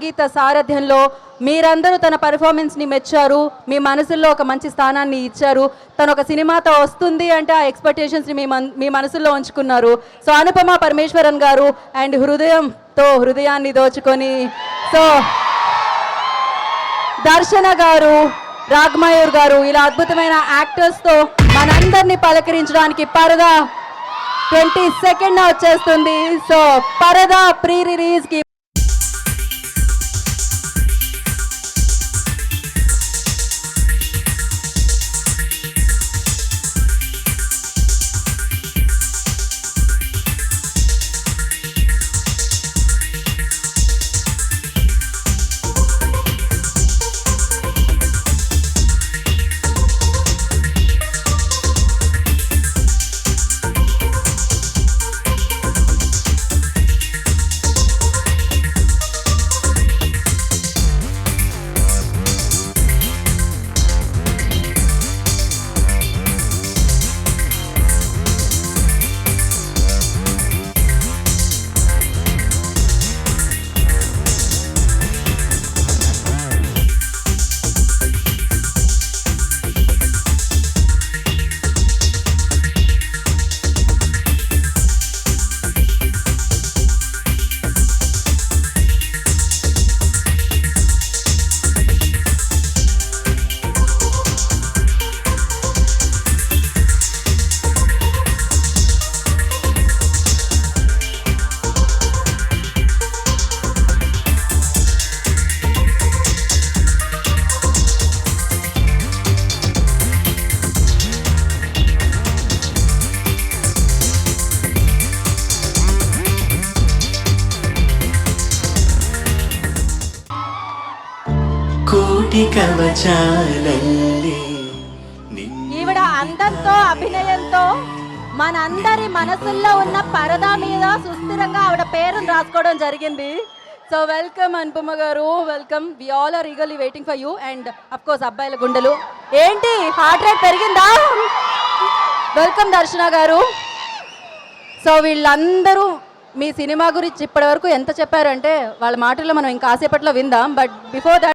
సంగీత సారథ్యంలో మీరందరూ తన పర్ఫార్మెన్స్ని మెచ్చారు, మీ మనసుల్లో ఒక మంచి స్థానాన్ని ఇచ్చారు. తను ఒక సినిమాతో వస్తుంది అంటే ఆ ఎక్స్పెక్టేషన్స్ని మీ మనసుల్లో ఉంచుకున్నారు. సో అనుపమ పరమేశ్వరన్ గారు అండ్ హృదయాన్ని దోచుకొని సో దర్శన గారు, రాగ్మయూర్ గారు ఇలా అద్భుతమైన యాక్టర్స్తో మనందరినీ పలకరించడానికి పరదా 22nd వచ్చేస్తుంది. సో పరదా ప్రీ రిలీజ్కి ఈవిడ అందంతో అభినయంతో మనందరి మనసుల్లో ఉన్న పరదా మీద సుస్థిరంగా ఆవిడ పేరును రాసుకోవడం జరిగింది. సో వెల్కమ్ అనుపమ గారు, welcome. We all are eagerly waiting for you. And of course అబ్బాయిల గుండెలు ఏంటి హార్ట్ రేట్ పెరిగిందా? వెల్కమ్ దర్శన గారు. సో వీళ్ళందరూ మీ సినిమా గురించి ఇప్పటివరకు ఎంత చెప్పారంటే వాళ్ళ మాటల్లో మనం ఇంకాసేపట్లో విందాం. But before that